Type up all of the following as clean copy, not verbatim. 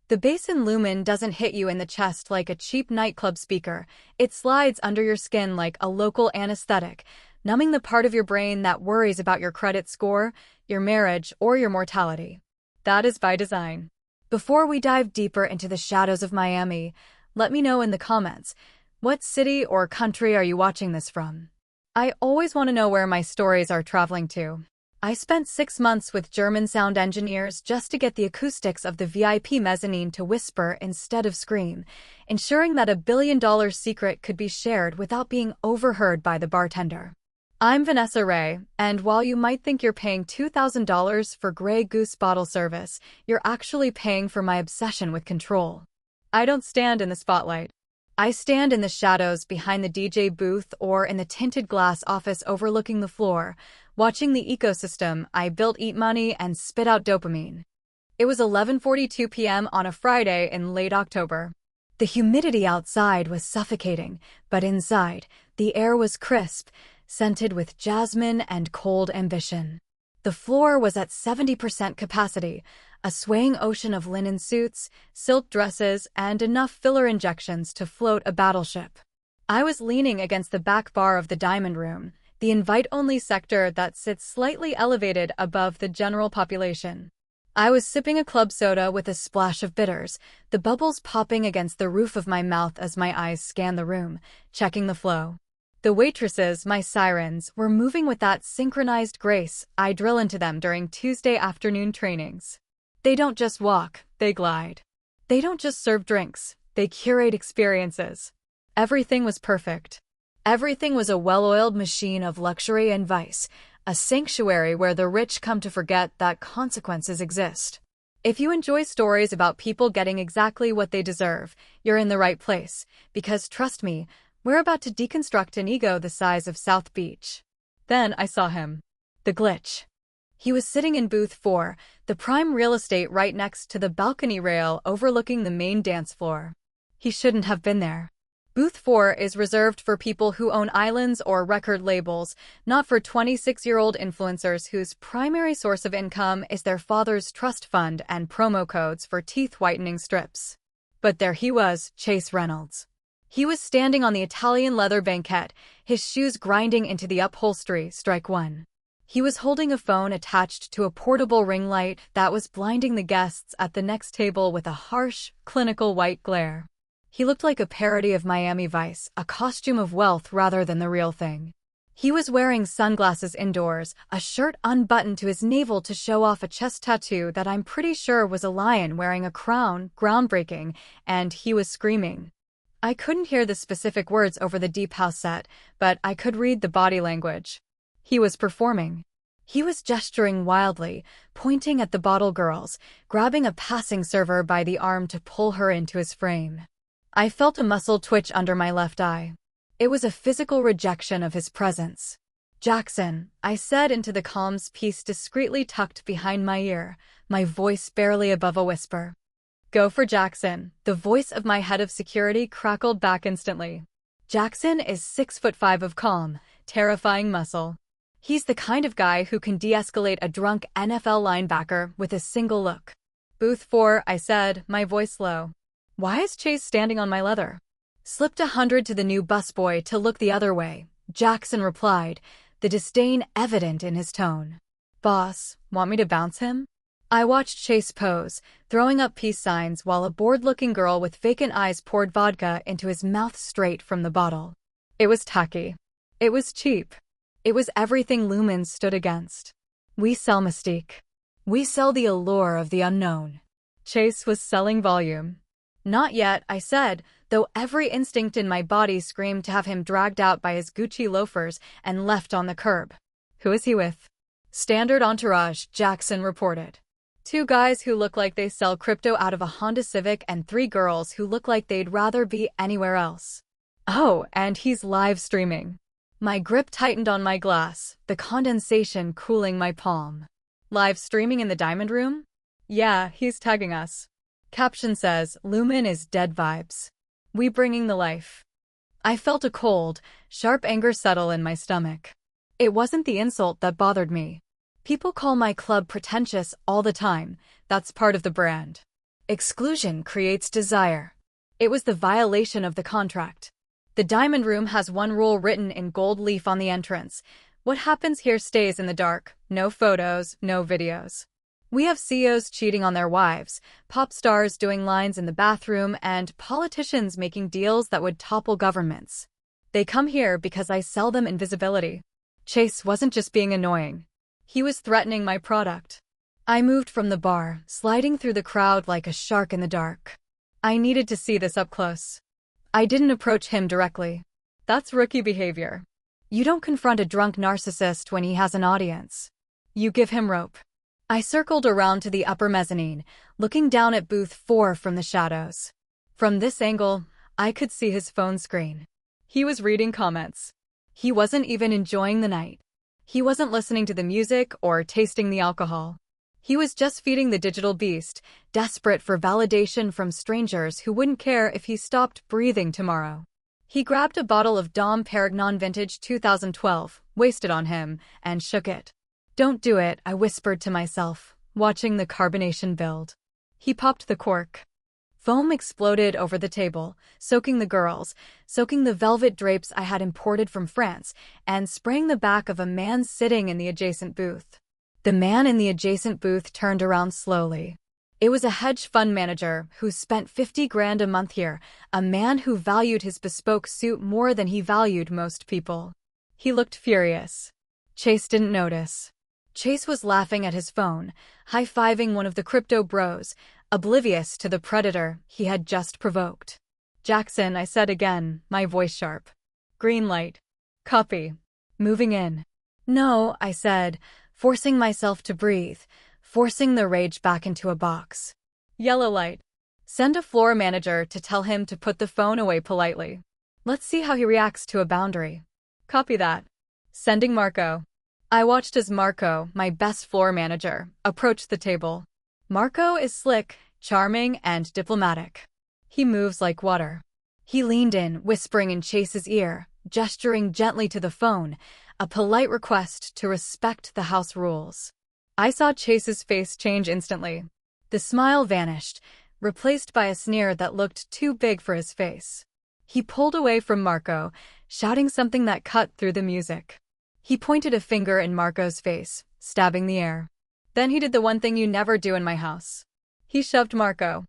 The bass in Lumen doesn't hit you in the chest like a cheap nightclub speaker. It slides under your skin like a local anesthetic, numbing the part of your brain that worries about your credit score, your marriage, or your mortality. That is by design. Before we dive deeper into the shadows of Miami, let me know in the comments, what city or country are you watching this from? I always want to know where my stories are traveling to. I spent 6 months with German sound engineers just to get the acoustics of the VIP mezzanine to whisper instead of scream, ensuring that $1 billion secret could be shared without being overheard by the bartender. I'm Vanessa Ray, and while you might think you're paying $2,000 for Grey Goose bottle service, you're actually paying for my obsession with control. I don't stand in the spotlight. I stand in the shadows behind the DJ booth or in the tinted glass office overlooking the floor, watching the ecosystem I built eat money and spit out dopamine. It was 11:42 p.m. on a Friday in late October. The humidity outside was suffocating, but inside, the air was crisp, scented with jasmine and cold ambition. The floor was at 70% capacity, a swaying ocean of linen suits, silk dresses, and enough filler injections to float a battleship. I was leaning against the back bar of the Diamond Room, the invite-only sector that sits slightly elevated above the general population. I was sipping a club soda with a splash of bitters, the bubbles popping against the roof of my mouth as my eyes scanned the room, checking the flow. The waitresses, my sirens, were moving with that synchronized grace I drill into them during Tuesday afternoon trainings. They don't just walk, they glide. They don't just serve drinks, they curate experiences. Everything was perfect. Everything was a well-oiled machine of luxury and vice, a sanctuary where the rich come to forget that consequences exist. If you enjoy stories about people getting exactly what they deserve, you're in the right place, because trust me, we're about to deconstruct an ego the size of South Beach. Then I saw him. The glitch. He was sitting in booth 4, the prime real estate right next to the balcony rail overlooking the main dance floor. He shouldn't have been there. Booth 4 is reserved for people who own islands or record labels, not for 26-year-old influencers whose primary source of income is their father's trust fund and promo codes for teeth whitening strips. But there he was, Chase Reynolds. He was standing on the Italian leather banquette, his shoes grinding into the upholstery, strike one. He was holding a phone attached to a portable ring light that was blinding the guests at the next table with a harsh, clinical white glare. He looked like a parody of Miami Vice, a costume of wealth rather than the real thing. He was wearing sunglasses indoors, a shirt unbuttoned to his navel to show off a chest tattoo that I'm pretty sure was a lion wearing a crown, groundbreaking, and he was screaming. I couldn't hear the specific words over the deep house set, but I could read the body language. He was performing. He was gesturing wildly, pointing at the bottle girls, grabbing a passing server by the arm to pull her into his frame. I felt a muscle twitch under my left eye. It was a physical rejection of his presence. "Jackson," I said into the comms piece discreetly tucked behind my ear, my voice barely above a whisper. "Go for Jackson," the voice of my head of security crackled back instantly. Jackson is 6'5" of calm, terrifying muscle. He's the kind of guy who can de-escalate a drunk NFL linebacker with a single look. "Booth 4, I said, my voice low. "Why is Chase standing on my leather?" "Slipped 100 to the new busboy to look the other way," Jackson replied, the disdain evident in his tone. "Boss, want me to bounce him?" I watched Chase pose, throwing up peace signs while a bored-looking girl with vacant eyes poured vodka into his mouth straight from the bottle. It was tacky. It was cheap. It was everything Lumens stood against. We sell mystique. We sell the allure of the unknown. Chase was selling volume. "Not yet," I said, though every instinct in my body screamed to have him dragged out by his Gucci loafers and left on the curb. "Who is he with?" "Standard entourage," Jackson reported. 2 guys who look like they sell crypto out of a Honda Civic and 3 girls who look like they'd rather be anywhere else. "Oh, and he's live streaming." My grip tightened on my glass, the condensation cooling my palm. "Live streaming in the Diamond Room?" "Yeah, he's tagging us. Caption says, Lumen is dead vibes. We bringing the life." I felt a cold, sharp anger settle in my stomach. It wasn't the insult that bothered me. People call my club pretentious all the time. That's part of the brand. Exclusion creates desire. It was the violation of the contract. The diamond room has one rule written in gold leaf on the entrance. What happens here stays in the dark. No photos, no videos. We have CEOs cheating on their wives, pop stars doing lines in the bathroom, and politicians making deals that would topple governments. They come here because I sell them invisibility. Chase wasn't just being annoying. He was threatening my product. I moved from the bar, sliding through the crowd like a shark in the dark. I needed to see this up close. I didn't approach him directly. That's rookie behavior. You don't confront a drunk narcissist when he has an audience. You give him rope. I circled around to the upper mezzanine, looking down at booth 4 from the shadows. From this angle, I could see his phone screen. He was reading comments. He wasn't even enjoying the night. He wasn't listening to the music or tasting the alcohol. He was just feeding the digital beast, desperate for validation from strangers who wouldn't care if he stopped breathing tomorrow. He grabbed a bottle of Dom Perignon Vintage 2012, wasted on him, and shook it. "Don't do it," I whispered to myself, watching the carbonation build. He popped the cork. Foam exploded over the table, soaking the girls, soaking the velvet drapes I had imported from France, and spraying the back of a man sitting in the adjacent booth. The man in the adjacent booth turned around slowly. It was a hedge fund manager who spent 50 grand a month here, a man who valued his bespoke suit more than he valued most people. He looked furious. Chase didn't notice. Chase was laughing at his phone, high-fiving one of the crypto bros, oblivious to the predator he had just provoked. "Jackson," I said again, my voice sharp. "Green light. Copy. Moving in." "No," I said, forcing myself to breathe, forcing the rage back into a box. "Yellow light. Send a floor manager to tell him to put the phone away politely. Let's see how he reacts to a boundary." "Copy that. Sending Marco." I watched as Marco, my best floor manager, approached the table. Marco is slick, charming, and diplomatic. He moves like water. He leaned in, whispering in Chase's ear, gesturing gently to the phone, a polite request to respect the house rules. I saw Chase's face change instantly. The smile vanished, replaced by a sneer that looked too big for his face. He pulled away from Marco, shouting something that cut through the music. He pointed a finger in Marco's face, stabbing the air. Then he did the one thing you never do in my house. He shoved Marco.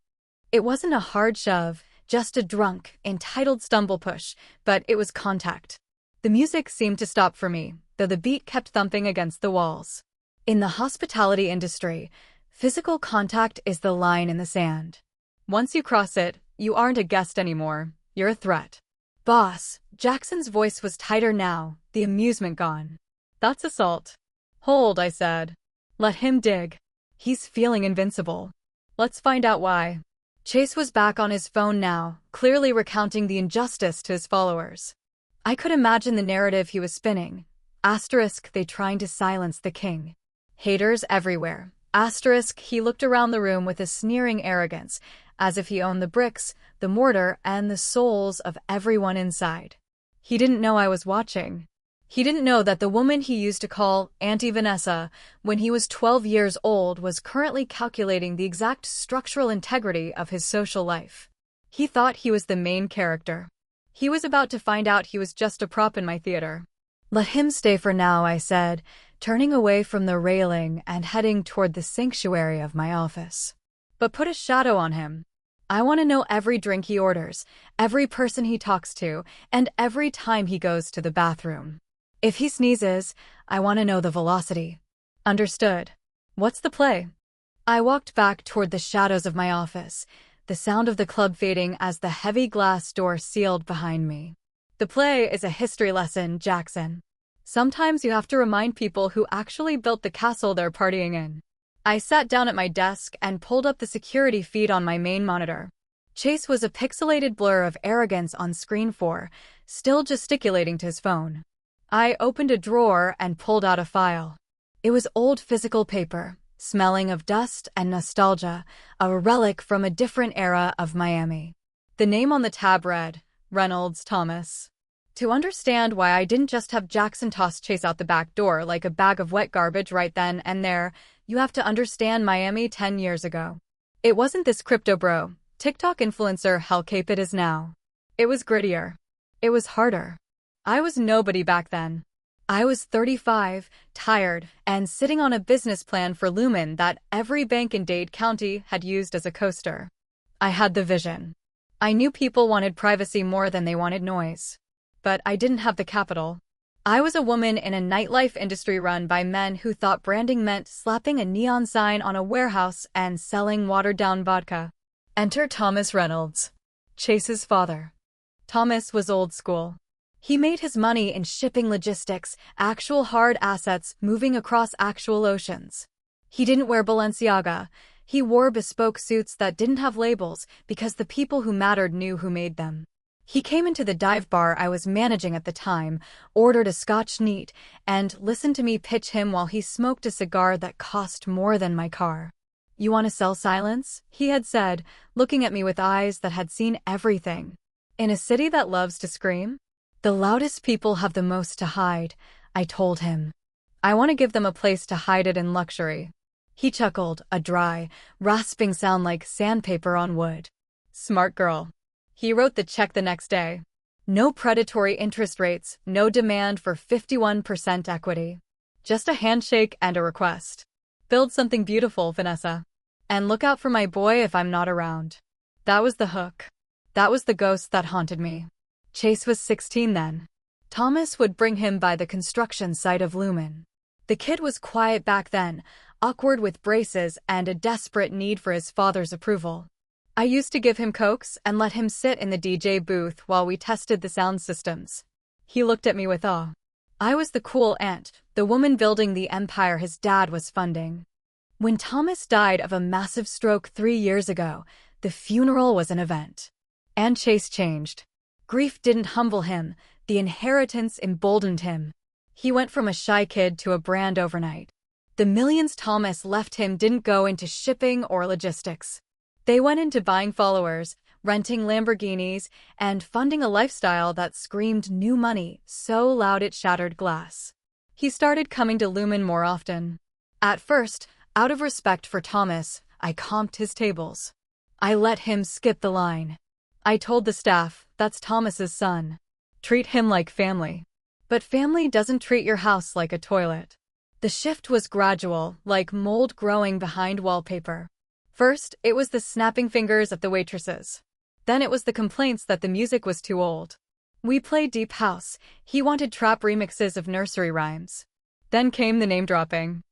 It wasn't a hard shove, just a drunk, entitled stumble push, but it was contact. The music seemed to stop for me, though the beat kept thumping against the walls. In the hospitality industry, physical contact is the line in the sand. Once you cross it, you aren't a guest anymore, you're a threat. "Boss," Jackson's voice was tighter now, the amusement gone. "That's assault." "Hold," I said. "Let him dig. He's feeling invincible. Let's find out why." Chase was back on his phone now, clearly recounting the injustice to his followers. I could imagine the narrative he was spinning. Asterisk, they trying to silence the king. Haters everywhere. Asterisk, he looked around the room with a sneering arrogance, as if he owned the bricks, the mortar, and the souls of everyone inside. He didn't know I was watching. He didn't know that the woman he used to call Auntie Vanessa when he was 12 years old was currently calculating the exact structural integrity of his social life. He thought he was the main character. He was about to find out he was just a prop in my theater. "Let him stay for now," I said, turning away from the railing and heading toward the sanctuary of my office. "But put a shadow on him. I want to know every drink he orders, every person he talks to, and every time he goes to the bathroom. If he sneezes, I want to know the velocity." "Understood. What's the play?" I walked back toward the shadows of my office, the sound of the club fading as the heavy glass door sealed behind me. "The play is a history lesson, Jackson. Sometimes you have to remind people who actually built the castle they're partying in." I sat down at my desk and pulled up the security feed on my main monitor. Chase was a pixelated blur of arrogance on screen 4, still gesticulating to his phone. I opened a drawer and pulled out a file. It was old physical paper, smelling of dust and nostalgia, a relic from a different era of Miami. The name on the tab read, Reynolds Thomas. To understand why I didn't just have Jackson toss Chase out the back door like a bag of wet garbage right then and there, you have to understand Miami 10 years ago. It wasn't this crypto bro, TikTok influencer hellcape it is now. It was grittier. It was harder. I was nobody back then. I was 35, tired, and sitting on a business plan for Lumen that every bank in Dade County had used as a coaster. I had the vision. I knew people wanted privacy more than they wanted noise. But I didn't have the capital. I was a woman in a nightlife industry run by men who thought branding meant slapping a neon sign on a warehouse and selling watered-down vodka. Enter Thomas Reynolds, Chase's father. Thomas was old school. He made his money in shipping logistics, actual hard assets moving across actual oceans. He didn't wear Balenciaga. He wore bespoke suits that didn't have labels because the people who mattered knew who made them. He came into the dive bar I was managing at the time, ordered a Scotch neat, and listened to me pitch him while he smoked a cigar that cost more than my car. "You want to sell silence?" he had said, looking at me with eyes that had seen everything. "In a city that loves to scream? The loudest people have the most to hide," I told him. "I want to give them a place to hide it in luxury." He chuckled, a dry, rasping sound like sandpaper on wood. "Smart girl." He wrote the check the next day. No predatory interest rates, no demand for 51% equity. Just a handshake and a request. "Build something beautiful, Vanessa. And look out for my boy if I'm not around." That was the hook. That was the ghost that haunted me. Chase was 16 then. Thomas would bring him by the construction site of Lumen. The kid was quiet back then, awkward with braces and a desperate need for his father's approval. I used to give him cokes and let him sit in the DJ booth while we tested the sound systems. He looked at me with awe. I was the cool aunt, the woman building the empire his dad was funding. When Thomas died of a massive stroke 3 years ago, the funeral was an event. And Chase changed. Grief didn't humble him, the inheritance emboldened him. He went from a shy kid to a brand overnight. The millions Thomas left him didn't go into shipping or logistics. They went into buying followers, renting Lamborghinis, and funding a lifestyle that screamed new money so loud it shattered glass. He started coming to Lumen more often. At first, out of respect for Thomas, I comped his tables. I let him skip the line. I told the staff, "That's Thomas's son. Treat him like family." But family doesn't treat your house like a toilet. The shift was gradual, like mold growing behind wallpaper. First, it was the snapping fingers of the waitresses. Then it was the complaints that the music was too old. We played deep house. He wanted trap remixes of nursery rhymes. Then came the name-dropping.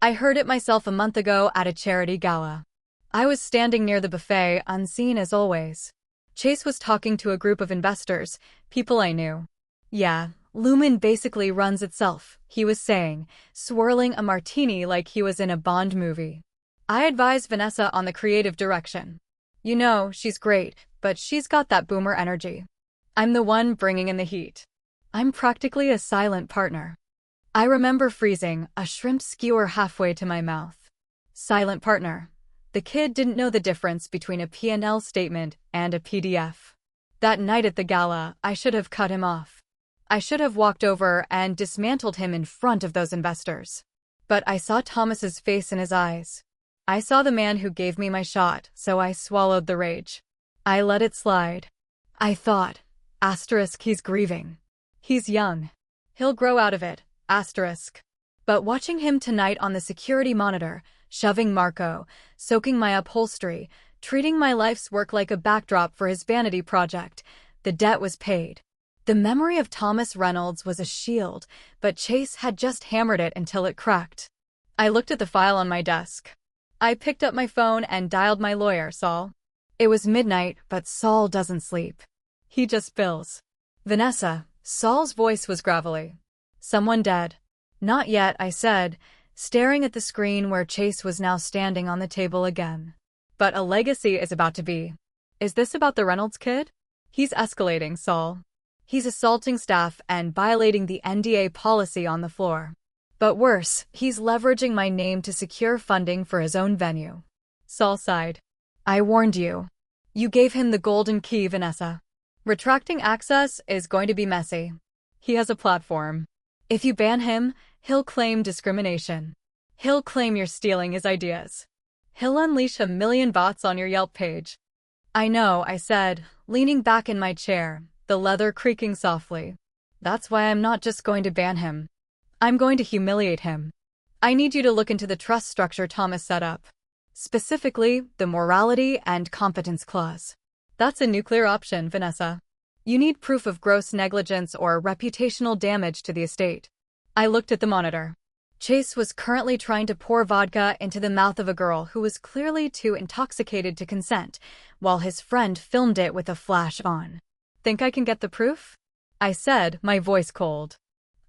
I heard it myself a month ago at a charity gala. I was standing near the buffet, unseen as always. Chase was talking to a group of investors, people I knew. "Yeah, Lumen basically runs itself," he was saying, swirling a martini like he was in a Bond movie. "I advise Vanessa on the creative direction. You know, she's great, but she's got that boomer energy. I'm the one bringing in the heat. I'm practically a silent partner." I remember freezing, a shrimp skewer halfway to my mouth. Silent partner. The kid didn't know the difference between a P&L statement and a PDF. That night at the gala, I should have cut him off. I should have walked over and dismantled him in front of those investors. But I saw Thomas's face in his eyes. I saw the man who gave me my shot, so I swallowed the rage. I let it slide. I thought, he's grieving. He's young. He'll grow out of it, But watching him tonight on the security monitor, shoving Marco, soaking my upholstery, treating my life's work like a backdrop for his vanity project, the debt was paid. The memory of Thomas Reynolds was a shield, but Chase had just hammered it until it cracked. I looked at the file on my desk. I picked up my phone and dialed my lawyer, Saul. It was midnight, but Saul doesn't sleep. He just bills. "Vanessa," Saul's voice was gravelly. "Someone dead?" "Not yet," I said, staring at the screen where Chase was now standing on the table again. "But a legacy is about to be. Is this about the Reynolds kid?" "He's escalating, Saul. He's assaulting staff and violating the NDA policy on the floor. But worse, he's leveraging my name to secure funding for his own venue." Saul sighed. "I warned you. You gave him the golden key, Vanessa. Retracting access is going to be messy. He has a platform. If you ban him, he'll claim discrimination. He'll claim you're stealing his ideas. He'll unleash a million bots on your Yelp page. I know, I said, leaning back in my chair, the leather creaking softly. That's why I'm not just going to ban him. I'm going to humiliate him. I need you to look into the trust structure Thomas set up. Specifically, the morality and competence clause. That's a nuclear option, Vanessa. You need proof of gross negligence or reputational damage to the estate. I looked at the monitor. Chase was currently trying to pour vodka into the mouth of a girl who was clearly too intoxicated to consent, while his friend filmed it with a flash on. Think I can get the proof? I said, my voice cold.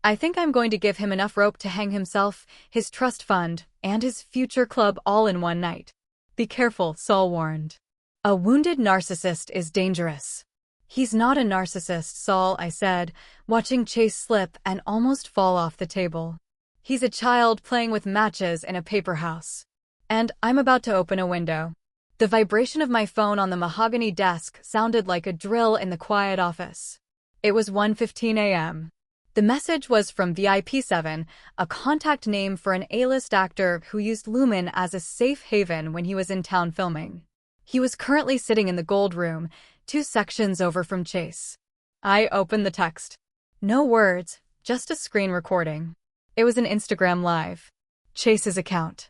I think I'm going to give him enough rope to hang himself, his trust fund, and his future club all in one night. Be careful, Saul warned. A wounded narcissist is dangerous. He's not a narcissist, Saul, I said, watching Chase slip and almost fall off the table. He's a child playing with matches in a paper house. And I'm about to open a window. The vibration of my phone on the mahogany desk sounded like a drill in the quiet office. It was 1:15 a.m. The message was from VIP7, a contact name for an A-list actor who used Lumen as a safe haven when he was in town filming. He was currently sitting in the gold room, 2 sections over from Chase. I opened the text. No words, just a screen recording. It was an Instagram Live. Chase's account.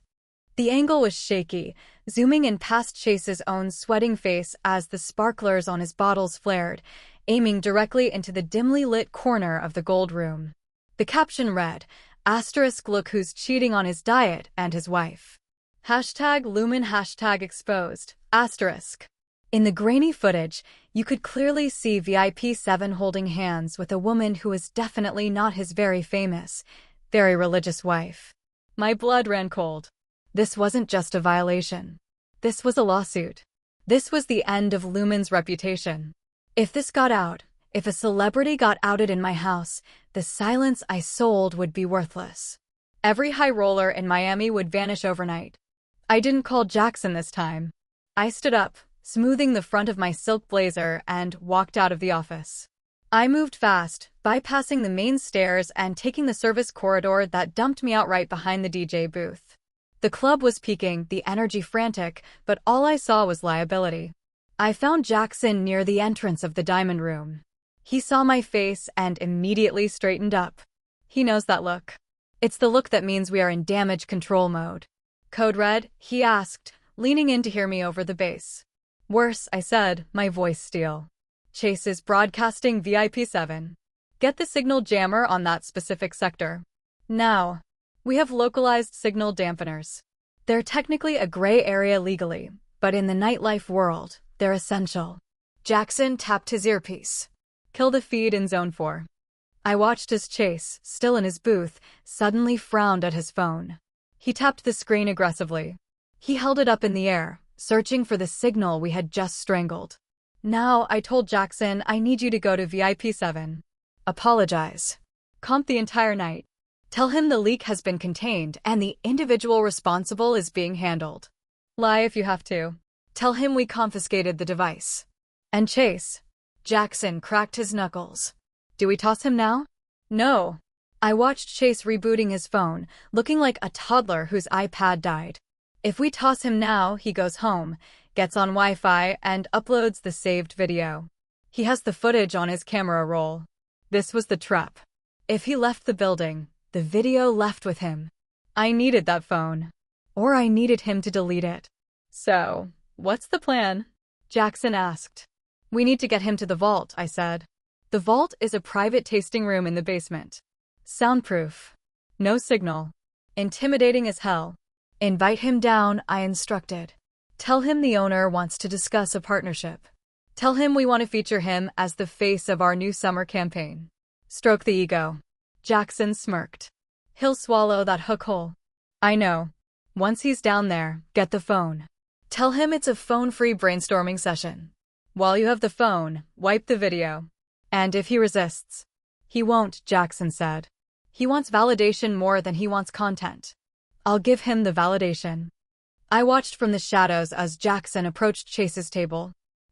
The angle was shaky, zooming in past Chase's own sweating face as the sparklers on his bottles flared, aiming directly into the dimly lit corner of the gold room. The caption read, * look who's cheating on his diet and his wife. #Lumen #exposed, *. In the grainy footage, you could clearly see VIP7 holding hands with a woman who was definitely not his very famous, very religious wife. My blood ran cold. This wasn't just a violation. This was a lawsuit. This was the end of Lumen's reputation. If this got out, if a celebrity got outed in my house, the silence I sold would be worthless. Every high roller in Miami would vanish overnight. I didn't call Jackson this time. I stood up, smoothing the front of my silk blazer, and walked out of the office. I moved fast, bypassing the main stairs and taking the service corridor that dumped me out right behind the DJ booth. The club was peaking, the energy frantic, but all I saw was liability. I found Jackson near the entrance of the diamond room. He saw my face and immediately straightened up. He knows that look. It's the look that means we are in damage control mode. Code red? He asked, leaning in to hear me over the bass. Worse, I said, my voice steel. Chase is broadcasting VIP7. Get the signal jammer on that specific sector. Now. We have localized signal dampeners. They're technically a gray area legally, but in the nightlife world, they're essential. Jackson tapped his earpiece. Kill the feed in Zone 4. I watched as Chase, still in his booth, suddenly frowned at his phone. He tapped the screen aggressively. He held it up in the air, searching for the signal we had just strangled. Now, I told Jackson, I need you to go to VIP7. Apologize. Comp the entire night. Tell him the leak has been contained and the individual responsible is being handled. Lie if you have to. Tell him we confiscated the device. And Chase. Jackson cracked his knuckles. Do we toss him now? No. I watched Chase rebooting his phone, looking like a toddler whose iPad died. If we toss him now, he goes home, gets on Wi-Fi, and uploads the saved video. He has the footage on his camera roll. This was the trap. If he left the building, the video left with him. I needed that phone. Or I needed him to delete it. So, what's the plan? Jackson asked. We need to get him to the vault, I said. The vault is a private tasting room in the basement. Soundproof. No signal. Intimidating as hell. Invite him down, I instructed. Tell him the owner wants to discuss a partnership. Tell him we want to feature him as the face of our new summer campaign. Stroke the ego. Jackson smirked. He'll swallow that hook whole. I know. Once he's down there, get the phone. Tell him it's a phone-free brainstorming session. While you have the phone, wipe the video. And if he resists. He won't, Jackson said. He wants validation more than he wants content. I'll give him the validation. I watched from the shadows as Jackson approached Chase's table.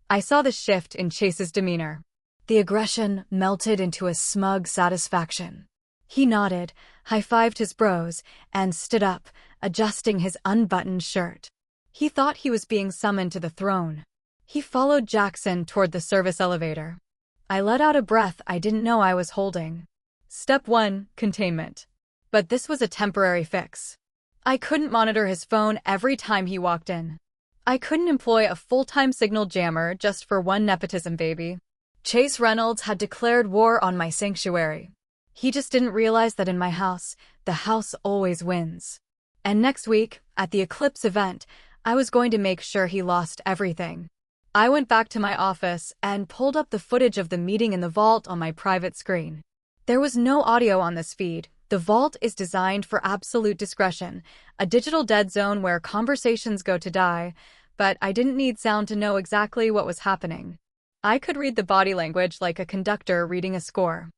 I saw the shift in Chase's demeanor. The aggression melted into a smug satisfaction. He nodded, high-fived his bros, and stood up, adjusting his unbuttoned shirt. He thought he was being summoned to the throne. He followed Jackson toward the service elevator. I let out a breath I didn't know I was holding. Step 1, containment. But this was a temporary fix. I couldn't monitor his phone every time he walked in. I couldn't employ a full-time signal jammer just for one nepotism baby. Chase Reynolds had declared war on my sanctuary. He just didn't realize that in my house, the house always wins. And next week, at the Eclipse event, I was going to make sure he lost everything. I went back to my office and pulled up the footage of the meeting in the vault on my private screen. There was no audio on this feed. The vault is designed for absolute discretion, a digital dead zone where conversations go to die, but I didn't need sound to know exactly what was happening. I could read the body language like a conductor reading a score.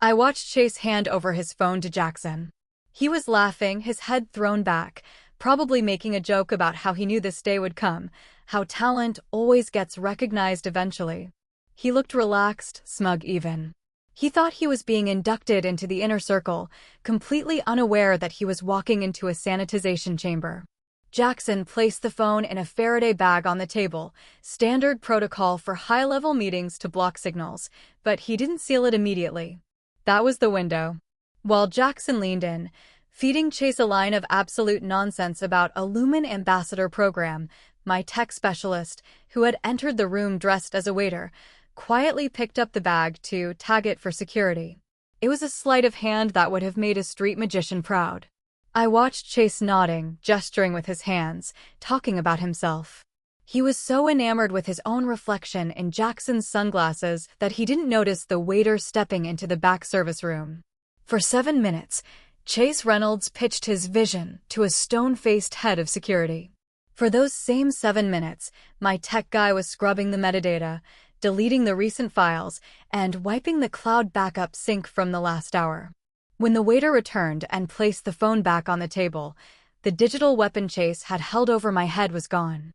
I watched Chase hand over his phone to Jackson. He was laughing, his head thrown back, probably making a joke about how he knew this day would come, how talent always gets recognized eventually. He looked relaxed, smug even. He thought he was being inducted into the inner circle, completely unaware that he was walking into a sanitization chamber. Jackson placed the phone in a Faraday bag on the table, standard protocol for high-level meetings to block signals, but he didn't seal it immediately. That was the window. While Jackson leaned in, feeding Chase a line of absolute nonsense about a Lumen Ambassador program, my tech specialist, who had entered the room dressed as a waiter, quietly picked up the bag to tag it for security. It was a sleight of hand that would have made a street magician proud. I watched Chase nodding, gesturing with his hands, talking about himself. He was so enamored with his own reflection in Jackson's sunglasses that he didn't notice the waiter stepping into the back service room. For 7 minutes, Chase Reynolds pitched his vision to a stone-faced head of security. For those same 7 minutes, my tech guy was scrubbing the metadata, deleting the recent files, and wiping the cloud backup sync from the last hour. When the waiter returned and placed the phone back on the table, the digital weapon Chase had held over my head was gone.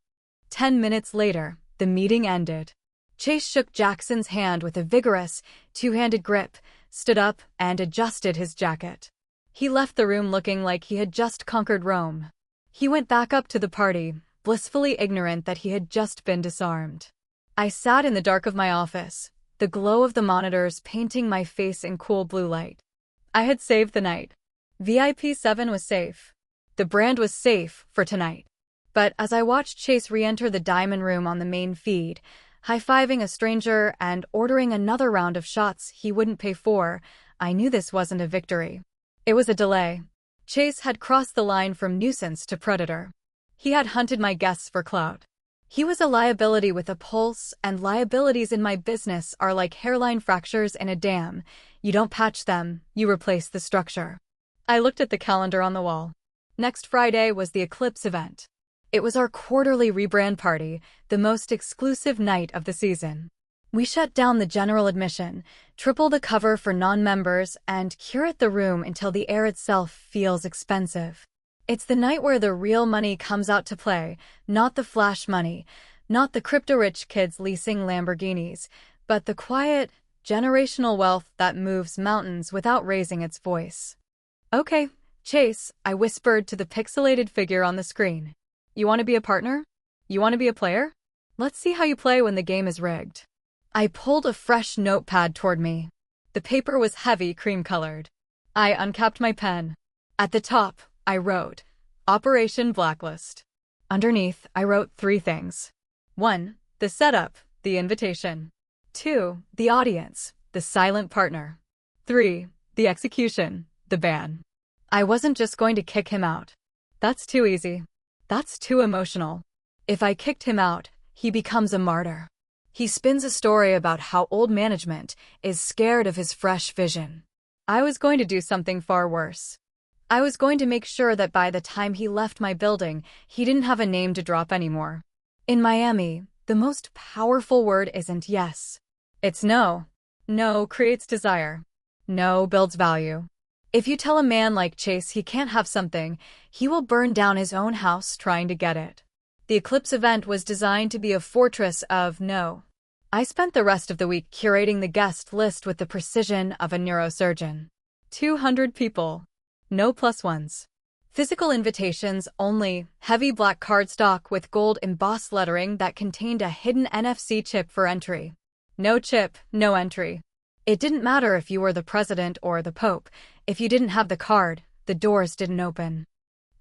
10 minutes later, the meeting ended. Chase shook Jackson's hand with a vigorous, two-handed grip, stood up, and adjusted his jacket. He left the room looking like he had just conquered Rome. He went back up to the party, blissfully ignorant that he had just been disarmed. I sat in the dark of my office, the glow of the monitors painting my face in cool blue light. I had saved the night. VIP 7 was safe. The brand was safe for tonight. But as I watched Chase re-enter the diamond room on the main feed, high-fiving a stranger and ordering another round of shots he wouldn't pay for, I knew this wasn't a victory. It was a delay. Chase had crossed the line from nuisance to predator. He had hunted my guests for clout. He was a liability with a pulse, and liabilities in my business are like hairline fractures in a dam. You don't patch them, you replace the structure. I looked at the calendar on the wall. Next Friday was the Eclipse event. It was our quarterly rebrand party, the most exclusive night of the season. We shut down the general admission, triple the cover for non-members, and curate the room until the air itself feels expensive. It's the night where the real money comes out to play, not the flash money, not the crypto-rich kids leasing Lamborghinis, but the quiet, generational wealth that moves mountains without raising its voice. Okay, Chase, I whispered to the pixelated figure on the screen. You want to be a partner? You want to be a player? Let's see how you play when the game is rigged. I pulled a fresh notepad toward me. The paper was heavy, cream-colored. I uncapped my pen. At the top, I wrote, Operation Blacklist. Underneath, I wrote 3 things. 1. The setup, the invitation. 2. The audience, the silent partner. 3. The execution, the ban. I wasn't just going to kick him out. That's too easy. That's too emotional. If I kicked him out, he becomes a martyr. He spins a story about how old management is scared of his fresh vision. I was going to do something far worse. I was going to make sure that by the time he left my building, he didn't have a name to drop anymore. In Miami, the most powerful word isn't yes. It's no. No creates desire. No builds value. If you tell a man like Chase he can't have something, he will burn down his own house trying to get it. The Eclipse event was designed to be a fortress of no. I spent the rest of the week curating the guest list with the precision of a neurosurgeon. 200 people. No plus ones. Physical invitations only, heavy black cardstock with gold embossed lettering that contained a hidden NFC chip for entry. No chip, no entry. It didn't matter if you were the president or the pope. If you didn't have the card, the doors didn't open.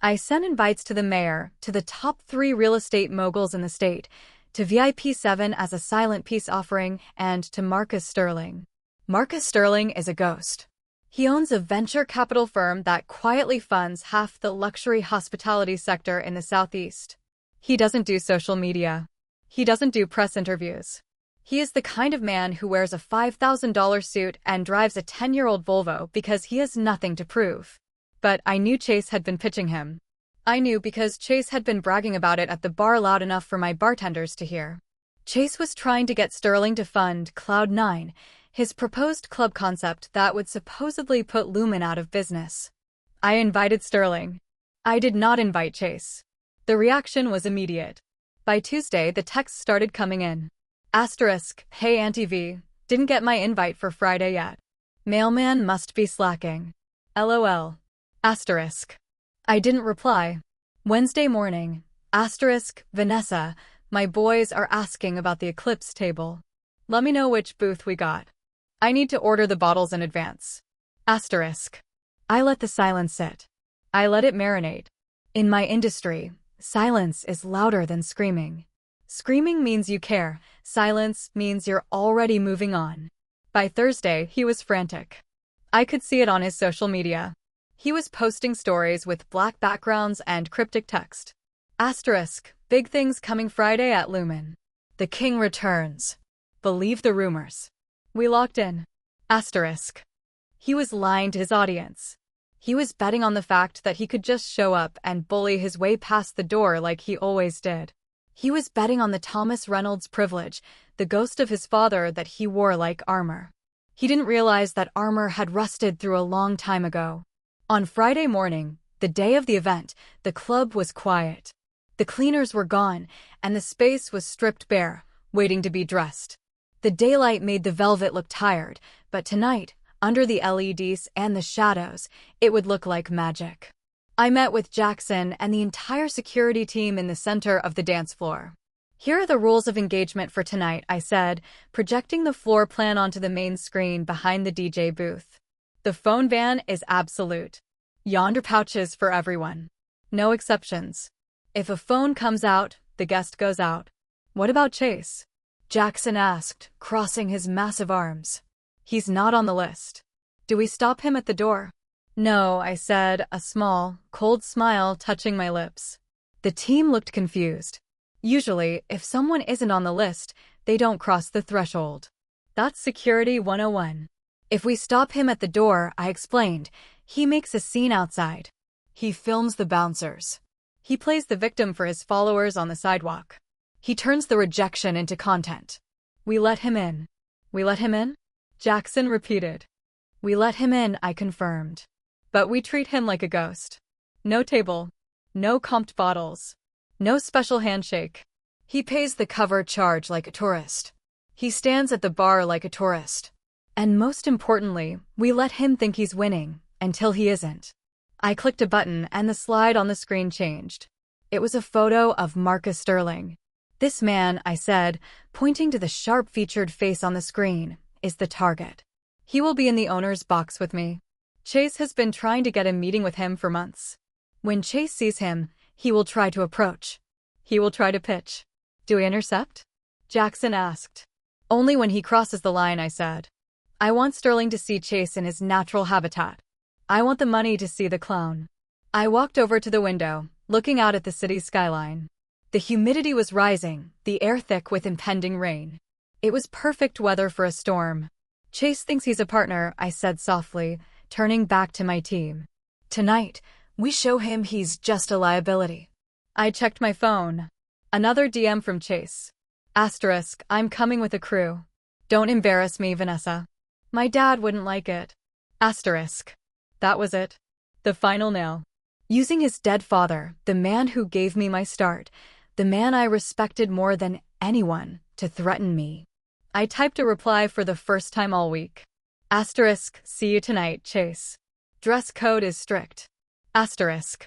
I sent invites to the mayor, to the top 3 real estate moguls in the state, to VIP7 as a silent peace offering, and to Marcus Sterling. Marcus Sterling is a ghost. He owns a venture capital firm that quietly funds half the luxury hospitality sector in the Southeast. He doesn't do social media. He doesn't do press interviews. He is the kind of man who wears a $5,000 suit and drives a 10-year-old Volvo because he has nothing to prove. But I knew Chase had been pitching him. I knew because Chase had been bragging about it at the bar loud enough for my bartenders to hear. Chase was trying to get Sterling to fund Cloud9, his proposed club concept that would supposedly put Lumen out of business. I invited Sterling. I did not invite Chase. The reaction was immediate. By Tuesday, the texts started coming in. Asterisk, hey Auntie V, didn't get my invite for Friday yet. Mailman must be slacking. LOL. Asterisk. I didn't reply. Wednesday morning. Asterisk, Vanessa, my boys are asking about the Eclipse table. Let me know which booth we got. I need to order the bottles in advance. Asterisk. I let the silence sit. I let it marinate. In my industry, silence is louder than screaming. Screaming means you care. Silence means you're already moving on. By Thursday, he was frantic. I could see it on his social media. He was posting stories with black backgrounds and cryptic text. Asterisk, big things coming Friday at Lumen. The king returns. Believe the rumors. We locked in. Asterisk. He was lying to his audience. He was betting on the fact that he could just show up and bully his way past the door like he always did. He was betting on the Thomas Reynolds privilege, the ghost of his father that he wore like armor. He didn't realize that armor had rusted through a long time ago. On Friday morning, the day of the event, the club was quiet. The cleaners were gone, and the space was stripped bare, waiting to be dressed. The daylight made the velvet look tired, but tonight, under the LEDs and the shadows, it would look like magic. I met with Jackson and the entire security team in the center of the dance floor. Here are the rules of engagement for tonight, I said, projecting the floor plan onto the main screen behind the DJ booth. The phone ban is absolute. Yonder pouches for everyone. No exceptions. If a phone comes out, the guest goes out. What about Chase? Jackson asked, crossing his massive arms. He's not on the list. Do we stop him at the door? No, I said, a small, cold smile touching my lips. The team looked confused. Usually, if someone isn't on the list, they don't cross the threshold. That's Security 101. If we stop him at the door, I explained, he makes a scene outside. He films the bouncers. He plays the victim for his followers on the sidewalk. He turns the rejection into content. We let him in. We let him in? Jackson repeated. We let him in, I confirmed. But we treat him like a ghost. No table. No comped bottles. No special handshake. He pays the cover charge like a tourist. He stands at the bar like a tourist. And most importantly, we let him think he's winning, until he isn't. I clicked a button and the slide on the screen changed. It was a photo of Marcus Sterling. This man, I said, pointing to the sharp-featured face on the screen, is the target. He will be in the owner's box with me. Chase has been trying to get a meeting with him for months. When Chase sees him, he will try to approach. He will try to pitch. Do we intercept? Jackson asked. Only when he crosses the line, I said. I want Sterling to see Chase in his natural habitat. I want the money to see the clown. I walked over to the window, looking out at the city's skyline. The humidity was rising, the air thick with impending rain. It was perfect weather for a storm. Chase thinks he's a partner, I said softly, turning back to my team. Tonight, we show him he's just a liability. I checked my phone. Another DM from Chase. Asterisk, I'm coming with a crew. Don't embarrass me, Vanessa. My dad wouldn't like it. Asterisk. That was it. The final nail. Using his dead father, the man who gave me my start, the man I respected more than anyone, to threaten me. I typed a reply for the first time all week. Asterisk, see you tonight, Chase. Dress code is strict. Asterisk.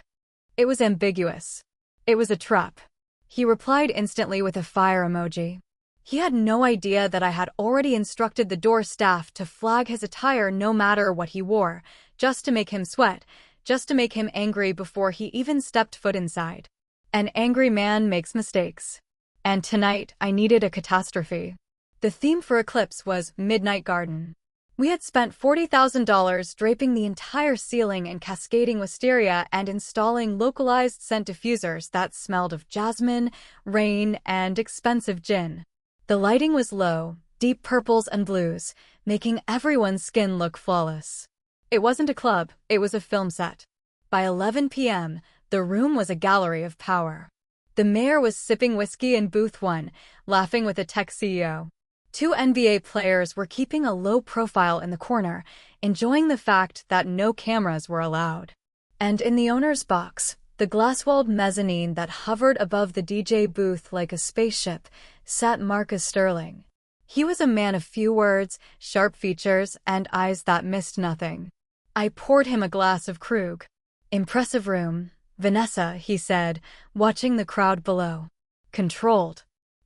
It was ambiguous. It was a trap. He replied instantly with a fire emoji. He had no idea that I had already instructed the door staff to flag his attire no matter what he wore, just to make him sweat, just to make him angry before he even stepped foot inside. An angry man makes mistakes. And tonight, I needed a catastrophe. The theme for Eclipse was Midnight Garden. We had spent $40,000 draping the entire ceiling in cascading wisteria and installing localized scent diffusers that smelled of jasmine, rain, and expensive gin. The lighting was low, deep purples and blues, making everyone's skin look flawless. It wasn't a club, it was a film set. By 11 p.m., the room was a gallery of power. The mayor was sipping whiskey in booth 1, laughing with a tech CEO. 2 NBA players were keeping a low profile in the corner, enjoying the fact that no cameras were allowed. And in the owner's box, the glass-walled mezzanine that hovered above the DJ booth like a spaceship, sat Marcus Sterling. He was a man of few words, sharp features, and eyes that missed nothing. I poured him a glass of Krug. "Impressive room, Vanessa," he said, watching the crowd below. "Controlled."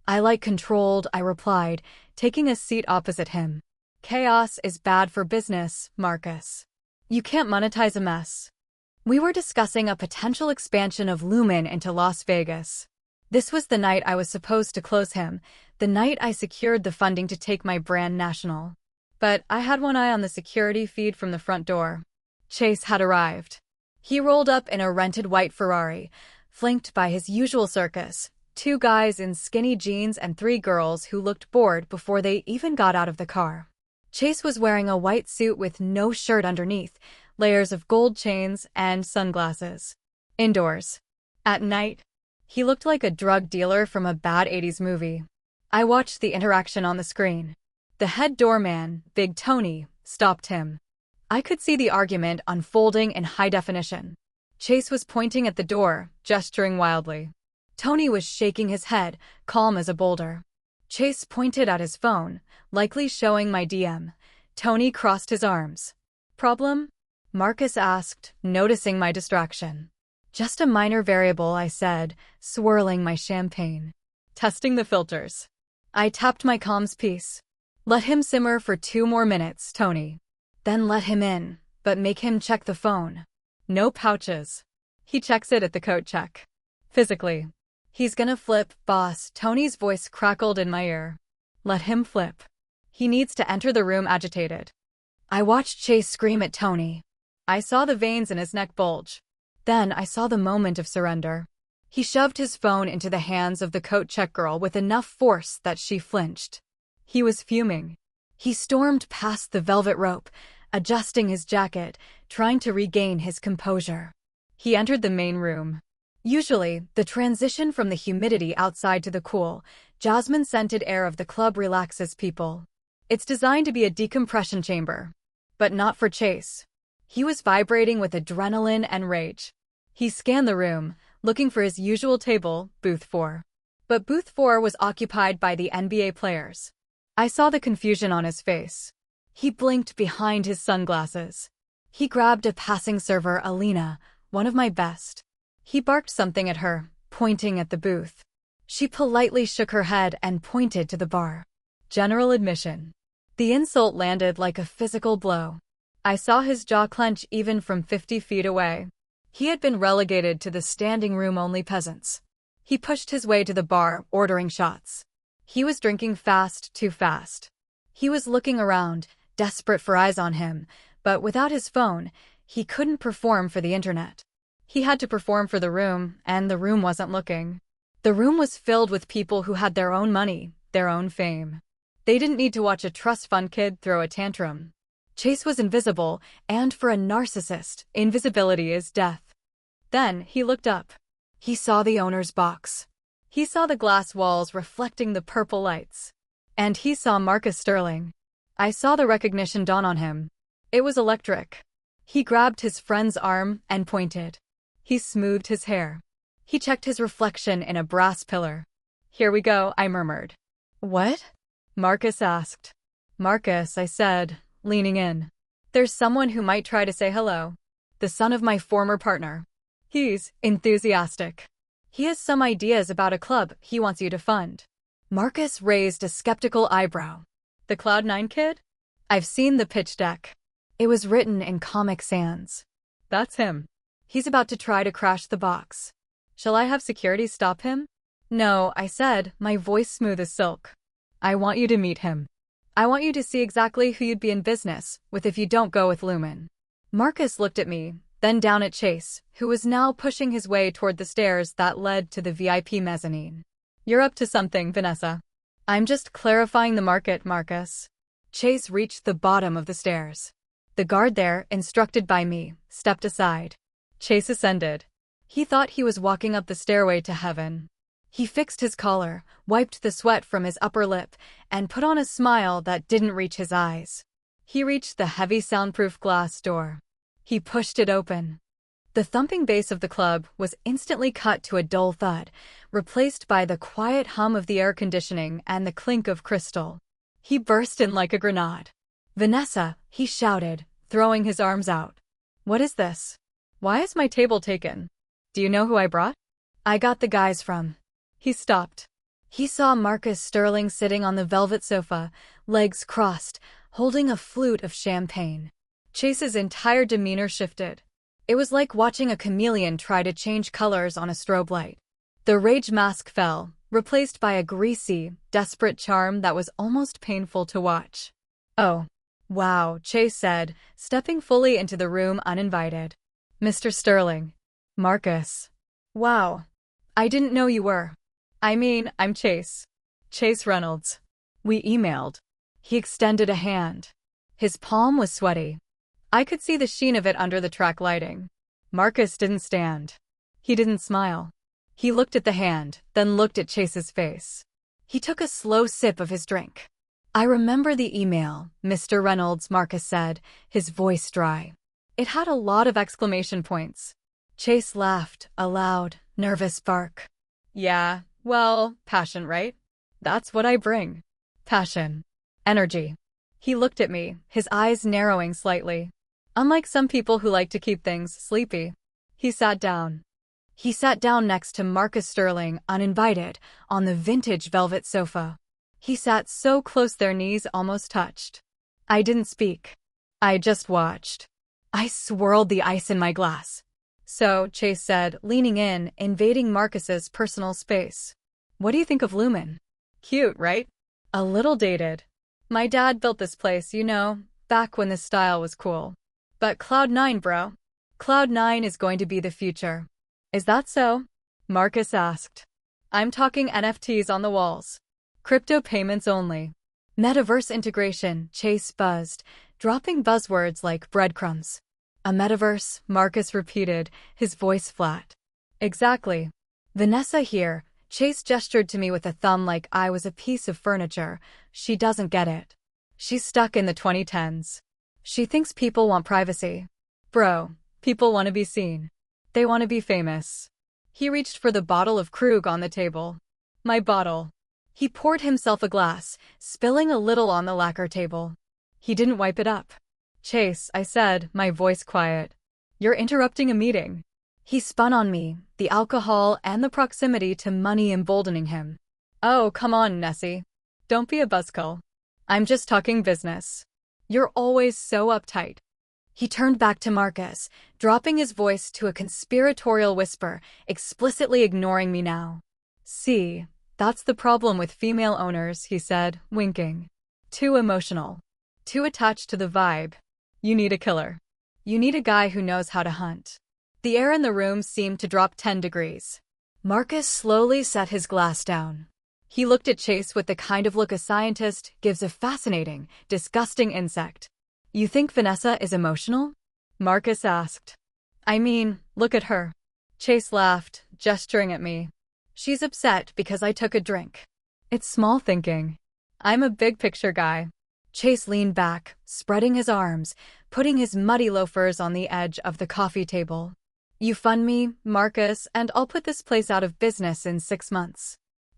"I like controlled," I replied, taking a seat opposite him. "Chaos is bad for business, Marcus. You can't monetize a mess." We were discussing a potential expansion of Lumen into Las Vegas. This was the night I was supposed to close him, the night I secured the funding to take my brand national. But I had one eye on the security feed from the front door. Chase had arrived. He rolled up in a rented white Ferrari, flanked by his usual circus, 2 guys in skinny jeans and 3 girls who looked bored before they even got out of the car. Chase was wearing a white suit with no shirt underneath, layers of gold chains, and sunglasses. Indoors. At night, he looked like a drug dealer from a bad 80s movie. I watched the interaction on the screen. The head doorman, Big Tony, stopped him. I could see the argument unfolding in high definition. Chase was pointing at the door, gesturing wildly. Tony was shaking his head, calm as a boulder. Chase pointed at his phone, likely showing my DM. Tony crossed his arms. "Problem?" Marcus asked, noticing my distraction. "Just a minor variable," I said, swirling my champagne. "Testing the filters." I tapped my comms piece. "Let him simmer for 2 more minutes, Tony. Then let him in, but make him check the phone. No pouches. He checks it at the coat check. Physically. He's gonna flip, boss." Tony's voice crackled in my ear. "Let him flip. He needs to enter the room agitated." I watched Chase scream at Tony. I saw the veins in his neck bulge. Then I saw the moment of surrender. He shoved his phone into the hands of the coat check girl with enough force that she flinched. He was fuming. He stormed past the velvet rope, adjusting his jacket, trying to regain his composure. He entered the main room. Usually, the transition from the humidity outside to the cool, jasmine-scented air of the club relaxes people. It's designed to be a decompression chamber. But not for Chase. He was vibrating with adrenaline and rage. He scanned the room, looking for his usual table, booth 4. But booth 4 was occupied by the NBA players. I saw the confusion on his face. He blinked behind his sunglasses. He grabbed a passing server, Alina, one of my best. He barked something at her, pointing at the booth. She politely shook her head and pointed to the bar. General admission. The insult landed like a physical blow. I saw his jaw clench even from 50 feet away. He had been relegated to the standing room only peasants. He pushed his way to the bar, ordering shots. He was drinking fast, too fast. He was looking around, desperate for eyes on him, but without his phone, he couldn't perform for the internet. He had to perform for the room, and the room wasn't looking. The room was filled with people who had their own money, their own fame. They didn't need to watch a trust fund kid throw a tantrum. Chase was invisible, and for a narcissist, invisibility is death. Then he looked up. He saw the owner's box. He saw the glass walls reflecting the purple lights. And he saw Marcus Sterling. I saw the recognition dawn on him. It was electric. He grabbed his friend's arm and pointed. He smoothed his hair. He checked his reflection in a brass pillar. "Here we go," I murmured. "What?" Marcus asked. "Marcus," I said, leaning in. "There's someone who might try to say hello. The son of my former partner." He's enthusiastic. He has some ideas about a club he wants you to fund. Marcus raised a skeptical eyebrow. The Cloud9 kid? I've seen the pitch deck. It was written in Comic Sans. That's him. He's about to try to crash the box. Shall I have security stop him? No, I said, my voice smooth as silk. I want you to meet him. I want you to see exactly who you'd be in business with if you don't go with Lumen. Marcus looked at me, then down at Chase, who was now pushing his way toward the stairs that led to the VIP mezzanine. You're up to something, Vanessa. I'm just clarifying the market, Marcus. Chase reached the bottom of the stairs. The guard there, instructed by me, stepped aside. Chase ascended. He thought he was walking up the stairway to heaven. He fixed his collar, wiped the sweat from his upper lip, and put on a smile that didn't reach his eyes. He reached the heavy soundproof glass door. He pushed it open. The thumping bass of the club was instantly cut to a dull thud, replaced by the quiet hum of the air conditioning and the clink of crystal. He burst in like a grenade. Vanessa, he shouted, throwing his arms out. What is this? Why is my table taken? Do you know who I brought? I got the guys from. He stopped. He saw Marcus Sterling sitting on the velvet sofa, legs crossed, holding a flute of champagne. Chase's entire demeanor shifted. It was like watching a chameleon try to change colors on a strobe light. The rage mask fell, replaced by a greasy, desperate charm that was almost painful to watch. Oh. Wow, Chase said, stepping fully into the room uninvited. Mr. Sterling. Marcus. Wow. I didn't know you were. I mean, I'm Chase. Chase Reynolds. We emailed. He extended a hand. His palm was sweaty. I could see the sheen of it under the track lighting. Marcus didn't stand. He didn't smile. He looked at the hand, then looked at Chase's face. He took a slow sip of his drink. I remember the email, Mr. Reynolds, Marcus said, his voice dry. It had a lot of exclamation points. Chase laughed, a loud, nervous bark. Yeah, well, passion, right? That's what I bring. Passion. Energy. He looked at me, his eyes narrowing slightly. Unlike some people who like to keep things sleepy. He sat down. He sat down next to Marcus Sterling, uninvited, on the vintage velvet sofa. He sat so close their knees almost touched. I didn't speak. I just watched. I swirled the ice in my glass. So, Chase said, leaning in, invading Marcus's personal space. What do you think of Lumen? Cute, right? A little dated. My dad built this place, you know, back when this style was cool. But Cloud9, bro. Cloud9 is going to be the future. Is that so? Marcus asked. I'm talking NFTs on the walls. Crypto payments only. Metaverse integration, Chase buzzed, dropping buzzwords like breadcrumbs. A metaverse, Marcus repeated, his voice flat. Exactly. Vanessa here, Chase gestured to me with a thumb like I was a piece of furniture. She doesn't get it. She's stuck in the 2010s. She thinks people want privacy. Bro, people want to be seen. They want to be famous. He reached for the bottle of Krug on the table. My bottle. He poured himself a glass, spilling a little on the lacquer table. He didn't wipe it up. Chase, I said, my voice quiet. You're interrupting a meeting. He spun on me, the alcohol and the proximity to money emboldening him. Oh, come on, Nessie. Don't be a buzzkill. I'm just talking business. You're always so uptight. He turned back to Marcus, dropping his voice to a conspiratorial whisper, explicitly ignoring me now. See, that's the problem with female owners, he said, winking. Too emotional. Too attached to the vibe. You need a killer. You need a guy who knows how to hunt. The air in the room seemed to drop 10 degrees. Marcus slowly set his glass down. He looked at Chase with the kind of look a scientist gives a fascinating, disgusting insect. You think Vanessa is emotional? Marcus asked. I mean, look at her. Chase laughed, gesturing at me. She's upset because I took a drink. It's small thinking. I'm a big picture guy. Chase leaned back, spreading his arms, putting his muddy loafers on the edge of the coffee table. You fund me, Marcus, and I'll put this place out of business in 6 months.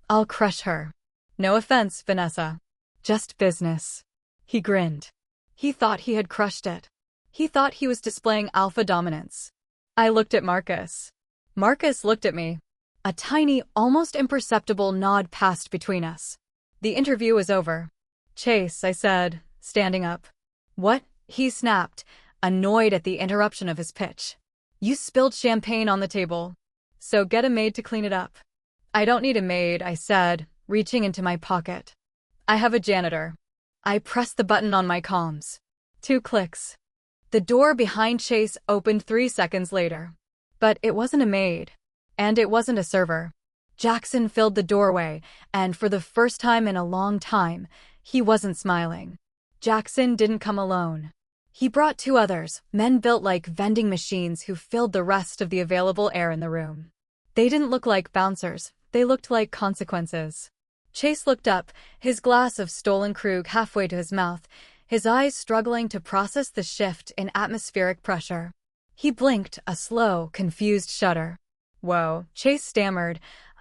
I'll crush her. No offense, Vanessa. Just business. He grinned. He thought he had crushed it. He thought he was displaying alpha dominance. I looked at Marcus. Marcus looked at me. A tiny, almost imperceptible nod passed between us. The interview was over. Chase, I said, standing up. What? He snapped, annoyed at the interruption of his pitch. You spilled champagne on the table. So get a maid to clean it up. I don't need a maid, I said, reaching into my pocket. I have a janitor. I pressed the button on my comms. 2 clicks. The door behind Chase opened 3 seconds later. But it wasn't a maid. And it wasn't a server. Jackson filled the doorway, and for the first time in a long time, he wasn't smiling. Jackson didn't come alone. He brought 2 others, men built like vending machines who filled the rest of the available air in the room. They didn't look like bouncers, they looked like consequences. Chase looked up, his glass of stolen Krug halfway to his mouth, his eyes struggling to process the shift in atmospheric pressure. He blinked, a slow, confused shudder. Whoa, Chase stammered,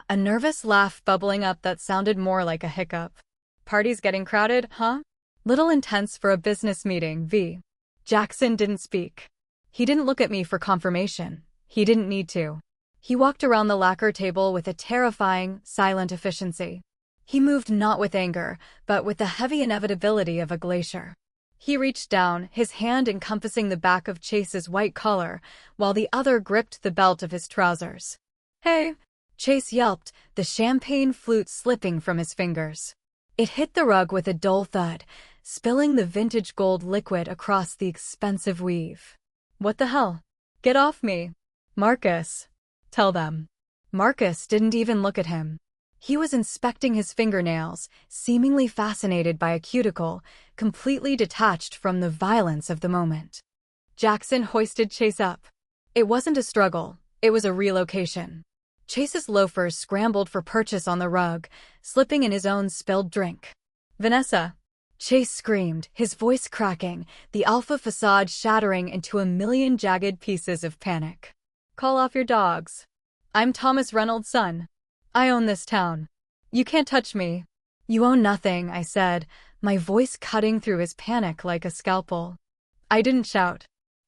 a nervous laugh bubbling up that sounded more like a hiccup. Party's getting crowded, huh? Little intense for a business meeting, V. Jackson didn't speak. He didn't look at me for confirmation. He didn't need to. He walked around the lacquer table with a terrifying, silent efficiency. He moved not with anger, but with the heavy inevitability of a glacier. He reached down, his hand encompassing the back of Chase's white collar, while the other gripped the belt of his trousers. Hey! Chase yelped, the champagne flute slipping from his fingers. It hit the rug with a dull thud, spilling the vintage gold liquid across the expensive weave. What the hell? Get off me! Marcus! Tell them. Marcus didn't even look at him. He was inspecting his fingernails, seemingly fascinated by a cuticle, completely detached from the violence of the moment. Jackson hoisted Chase up. It wasn't a struggle, it was a relocation. Chase's loafers scrambled for purchase on the rug, slipping in his own spilled drink. Vanessa! Chase screamed, his voice cracking, the alpha facade shattering into a million jagged pieces of panic. Call off your dogs. I'm Thomas Reynolds' son. I own this town. You can't touch me. You own nothing, I said, my voice cutting through his panic like a scalpel. I didn't shout.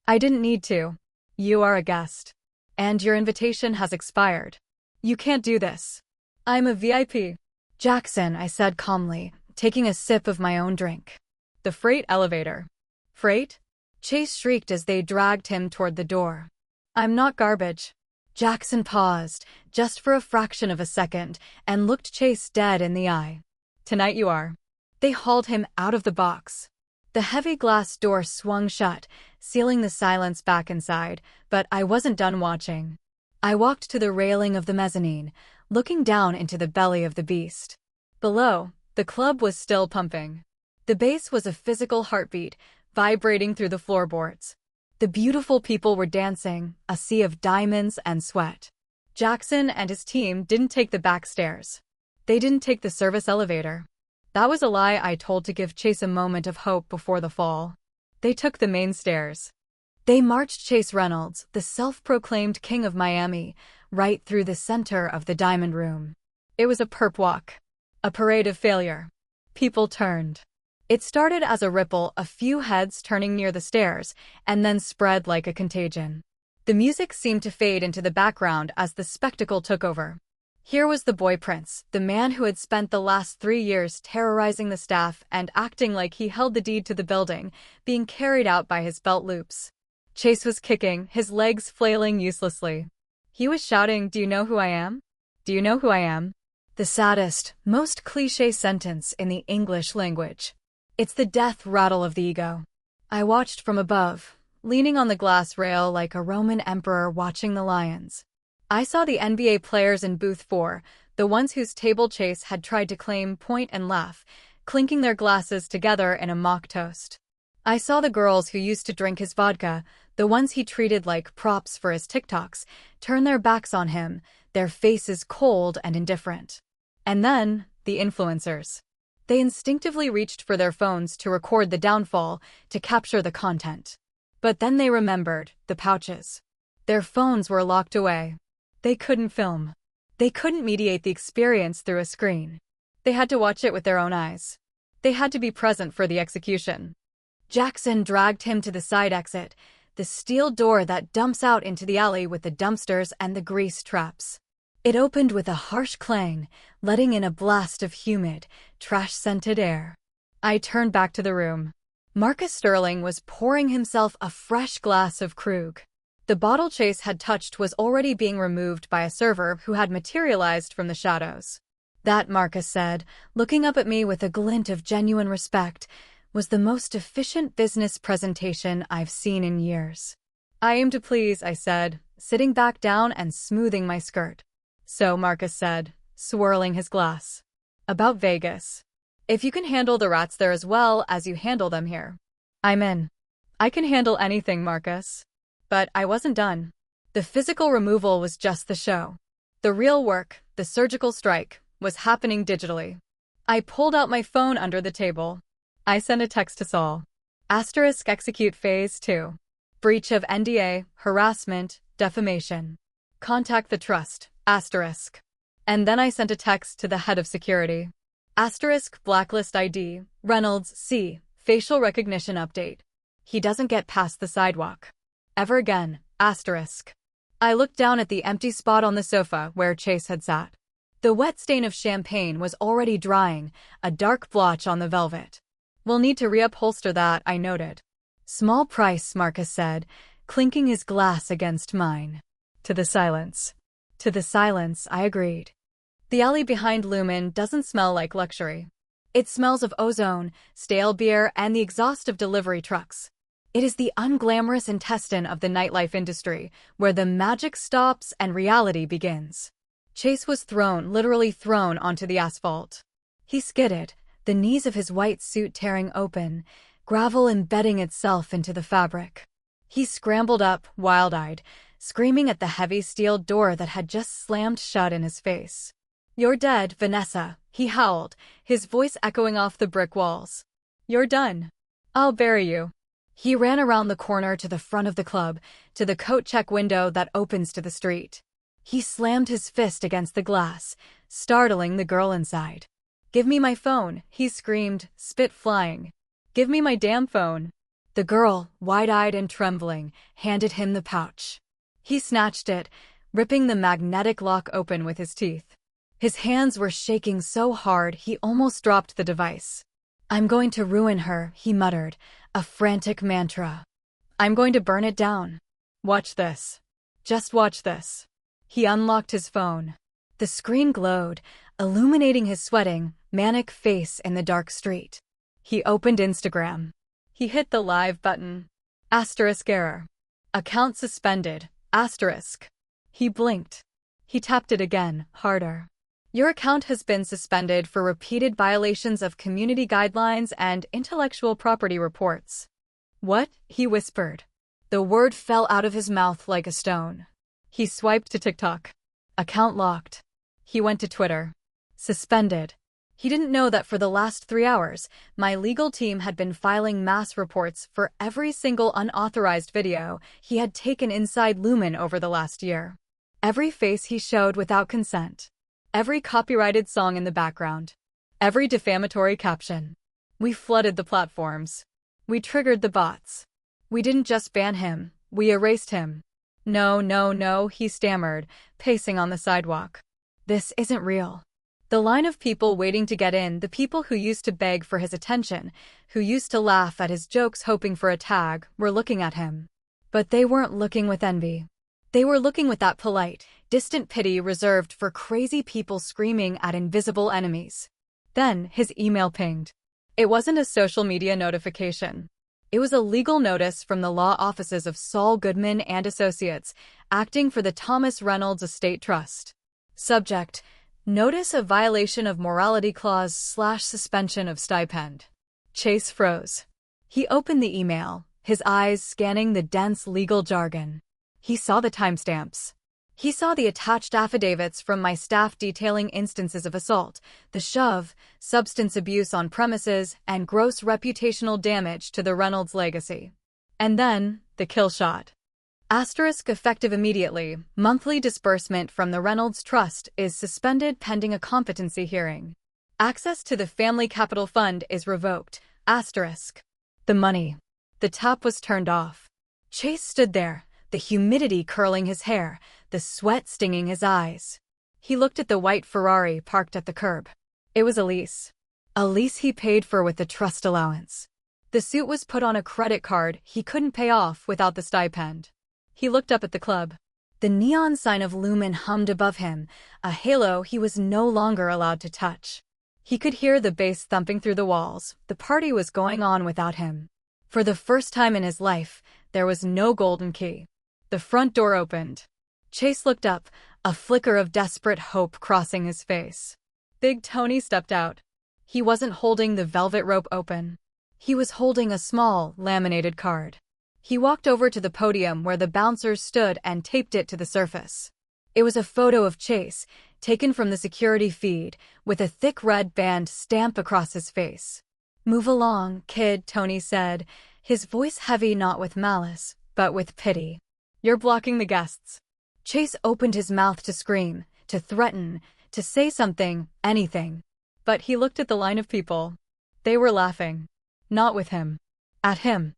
I didn't need to. You are a guest. And your invitation has expired. You can't do this. I'm a VIP. Jackson, I said calmly, taking a sip of my own drink. The freight elevator. Freight? Chase shrieked as they dragged him toward the door. I'm not garbage. Jackson paused, just for a fraction of a second, and looked Chase dead in the eye. Tonight you are. They hauled him out of the box. The heavy glass door swung shut, sealing the silence back inside, but I wasn't done watching. I walked to the railing of the mezzanine, looking down into the belly of the beast. Below, the club was still pumping. The bass was a physical heartbeat, vibrating through the floorboards. The beautiful people were dancing, a sea of diamonds and sweat. Jackson and his team didn't take the back stairs. They didn't take the service elevator. That was a lie I told to give Chase a moment of hope before the fall. They took the main stairs. They marched Chase Reynolds, the self-proclaimed king of Miami, right through the center of the diamond room. It was a perp walk. A parade of failure. People turned. It started as a ripple, a few heads turning near the stairs, and then spread like a contagion. The music seemed to fade into the background as the spectacle took over. Here was the boy prince, the man who had spent the last 3 years terrorizing the staff and acting like he held the deed to the building, being carried out by his belt loops. Chase was kicking, his legs flailing uselessly. He was shouting, "Do you know who I am? Do you know who I am?" The saddest, most cliché sentence in the English language. It's the death rattle of the ego. I watched from above, leaning on the glass rail like a Roman emperor watching the lions. I saw the NBA players in booth 4, the ones whose table Chase had tried to claim, point and laugh, clinking their glasses together in a mock toast. I saw the girls who used to drink his vodka, the ones he treated like props for his TikToks, turn their backs on him, their faces cold and indifferent. And then, the influencers. They instinctively reached for their phones to record the downfall, to capture the content. But then they remembered, the pouches. Their phones were locked away. They couldn't film. They couldn't mediate the experience through a screen. They had to watch it with their own eyes. They had to be present for the execution. Jackson dragged him to the side exit, the steel door that dumps out into the alley with the dumpsters and the grease traps. It opened with a harsh clang, letting in a blast of humid, trash-scented air. I turned back to the room. Marcus Sterling was pouring himself a fresh glass of Krug. The bottle Chase had touched was already being removed by a server who had materialized from the shadows. That, Marcus said, looking up at me with a glint of genuine respect, was the most efficient business presentation I've seen in years. I aim to please, I said, sitting back down and smoothing my skirt. So, Marcus said, swirling his glass. About Vegas. If you can handle the rats there as well as you handle them here, I'm in. I can handle anything, Marcus. But I wasn't done. The physical removal was just the show. The real work, the surgical strike, was happening digitally. I pulled out my phone under the table. I sent a text to Saul. Asterisk execute phase 2. Breach of NDA, harassment, defamation. Contact the trust, asterisk. And then I sent a text to the head of security. Asterisk blacklist ID, Reynolds C, facial recognition update. He doesn't get past the sidewalk. Ever again, asterisk. I looked down at the empty spot on the sofa where Chase had sat. The wet stain of champagne was already drying, a dark blotch on the velvet. We'll need to reupholster that, I noted. Small price, Marcus said, clinking his glass against mine. To the silence. To the silence, I agreed. The alley behind Lumen doesn't smell like luxury. It smells of ozone, stale beer, and the exhaust of delivery trucks. It is the unglamorous intestine of the nightlife industry, where the magic stops and reality begins. Chase was literally thrown onto the asphalt. He skidded, the knees of his white suit tearing open, gravel embedding itself into the fabric. He scrambled up, wild-eyed, screaming at the heavy steel door that had just slammed shut in his face. "You're dead, Vanessa," he howled, his voice echoing off the brick walls. "You're done. I'll bury you." He ran around the corner to the front of the club, to the coat check window that opens to the street. He slammed his fist against the glass, startling the girl inside. "Give me my phone," he screamed, spit flying. "Give me my damn phone." The girl, wide-eyed and trembling, handed him the pouch. He snatched it, ripping the magnetic lock open with his teeth. His hands were shaking so hard he almost dropped the device. "I'm going to ruin her," he muttered, a frantic mantra. "I'm going to burn it down. Watch this. Just watch this." He unlocked his phone. The screen glowed, illuminating his sweating, manic face in the dark street. He opened Instagram. He hit the live button. Asterisk error. Account suspended. Asterisk. He blinked. He tapped it again, harder. "Your account has been suspended for repeated violations of community guidelines and intellectual property reports." "What?" he whispered. The word fell out of his mouth like a stone. He swiped to TikTok. Account locked. He went to Twitter. Suspended. He didn't know that for the last 3 hours, my legal team had been filing mass reports for every single unauthorized video he had taken inside Lumen over the last year. Every face he showed without consent. Every copyrighted song in the background. Every defamatory caption. We flooded the platforms. We triggered the bots. We didn't just ban him, we erased him. "No, no, no," he stammered, pacing on the sidewalk. "This isn't real." The line of people waiting to get in, the people who used to beg for his attention, who used to laugh at his jokes hoping for a tag, were looking at him. But they weren't looking with envy. They were looking with that polite, distant pity reserved for crazy people screaming at invisible enemies. Then his email pinged. It wasn't a social media notification. It was a legal notice from the law offices of Saul Goodman and Associates, acting for the Thomas Reynolds Estate Trust. Subject: Notice of violation of morality clause / suspension of stipend. Chase froze. He opened the email, his eyes scanning the dense legal jargon. He saw the timestamps. He saw the attached affidavits from my staff detailing instances of assault, the shove, substance abuse on premises, and gross reputational damage to the Reynolds legacy. And then, the kill shot. Asterisk effective immediately, monthly disbursement from the Reynolds Trust is suspended pending a competency hearing. Access to the Family Capital Fund is revoked. Asterisk. The money. The tap was turned off. Chase stood there, the humidity curling his hair, the sweat stinging his eyes. He looked at the white Ferrari parked at the curb. It was a lease. A lease he paid for with the trust allowance. The suit was put on a credit card he couldn't pay off without the stipend. He looked up at the club. The neon sign of Lumen hummed above him, a halo he was no longer allowed to touch. He could hear the bass thumping through the walls. The party was going on without him. For the first time in his life, there was no golden key. The front door opened. Chase looked up, a flicker of desperate hope crossing his face. Big Tony stepped out. He wasn't holding the velvet rope open. He was holding a small, laminated card. He walked over to the podium where the bouncers stood and taped it to the surface. It was a photo of Chase, taken from the security feed, with a thick red band stamped across his face. "Move along, kid," Tony said, his voice heavy not with malice, but with pity. "You're blocking the guests." Chase opened his mouth to scream, to threaten, to say something, anything. But he looked at the line of people. They were laughing. Not with him. At him.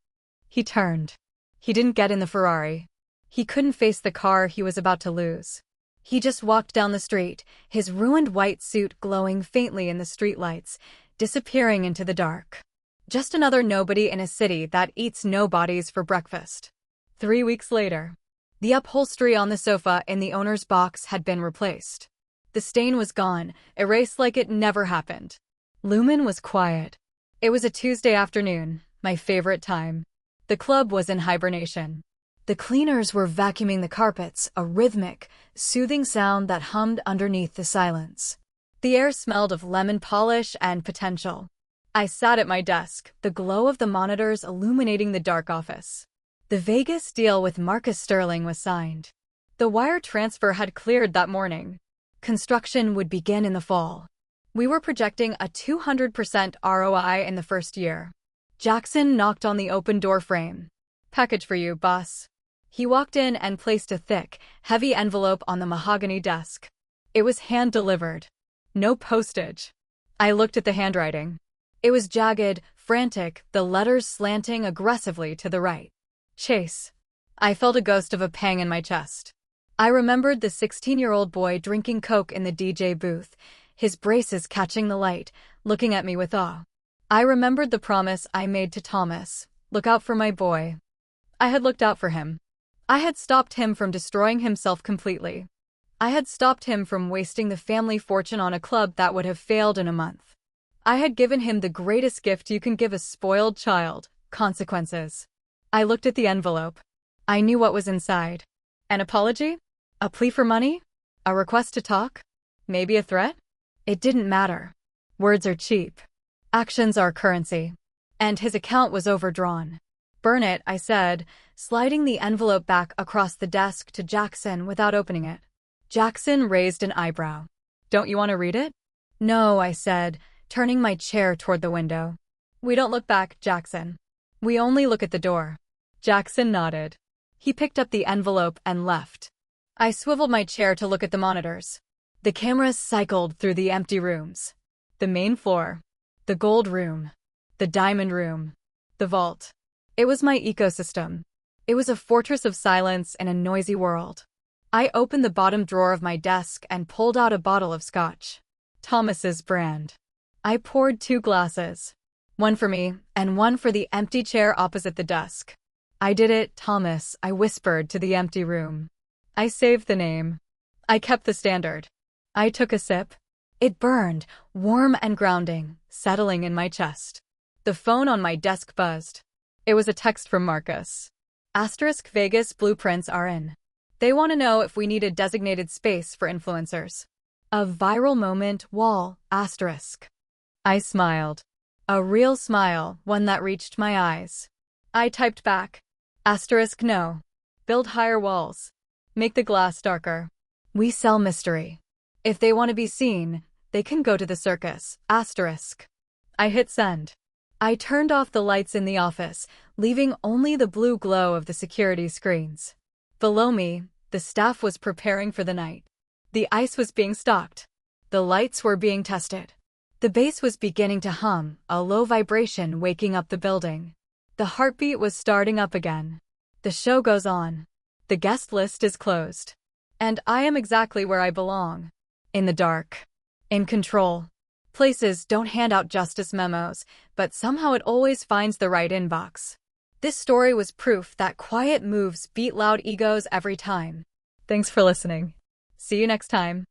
He turned. He didn't get in the Ferrari. He couldn't face the car he was about to lose. He just walked down the street, his ruined white suit glowing faintly in the streetlights, disappearing into the dark. Just another nobody in a city that eats nobodies for breakfast. 3 weeks later, the upholstery on the sofa in the owner's box had been replaced. The stain was gone, erased like it never happened. Lumen was quiet. It was a Tuesday afternoon, my favorite time. The club was in hibernation. The cleaners were vacuuming the carpets, a rhythmic, soothing sound that hummed underneath the silence. The air smelled of lemon polish and potential. I sat at my desk, the glow of the monitors illuminating the dark office. The Vegas deal with Marcus Sterling was signed. The wire transfer had cleared that morning. Construction would begin in the fall. We were projecting a 200% ROI in the first year. Jackson knocked on the open door frame. "Package for you, boss." He walked in and placed a thick, heavy envelope on the mahogany desk. It was hand-delivered. No postage. I looked at the handwriting. It was jagged, frantic, the letters slanting aggressively to the right. Chase. I felt a ghost of a pang in my chest. I remembered the 16-year-old boy drinking Coke in the DJ booth, his braces catching the light, looking at me with awe. I remembered the promise I made to Thomas, look out for my boy. I had looked out for him. I had stopped him from destroying himself completely. I had stopped him from wasting the family fortune on a club that would have failed in a month. I had given him the greatest gift you can give a spoiled child, consequences. I looked at the envelope. I knew what was inside. An apology? A plea for money? A request to talk? Maybe a threat? It didn't matter. Words are cheap. Actions are currency. And his account was overdrawn. "Burn it," I said, sliding the envelope back across the desk to Jackson without opening it. Jackson raised an eyebrow. "Don't you want to read it?" "No," I said, turning my chair toward the window. "We don't look back, Jackson. We only look at the door." Jackson nodded. He picked up the envelope and left. I swiveled my chair to look at the monitors. The cameras cycled through the empty rooms. The main floor. The gold room. The diamond room. The vault. It was my ecosystem. It was a fortress of silence in a noisy world. I opened the bottom drawer of my desk and pulled out a bottle of scotch. Thomas's brand. I poured 2 glasses. One for me, and one for the empty chair opposite the desk. "I did it, Thomas," I whispered to the empty room. I saved the name. I kept the standard. I took a sip. It burned, warm and grounding, settling in my chest. The phone on my desk buzzed. It was a text from Marcus. ** Vegas blueprints are in. They want to know if we need a designated space for influencers. A viral moment wall, **. I smiled. A real smile, one that reached my eyes. I typed back. ** No. Build higher walls. Make the glass darker. We sell mystery. If they want to be seen, they can go to the circus. **. I hit send. I turned off the lights in the office, leaving only the blue glow of the security screens. Below me, the staff was preparing for the night. The ice was being stocked. The lights were being tested. The bass was beginning to hum, a low vibration waking up the building. The heartbeat was starting up again. The show goes on. The guest list is closed. And I am exactly where I belong. In the dark. In control. Places don't hand out justice memos, but somehow it always finds the right inbox. This story was proof that quiet moves beat loud egos every time. Thanks for listening. See you next time.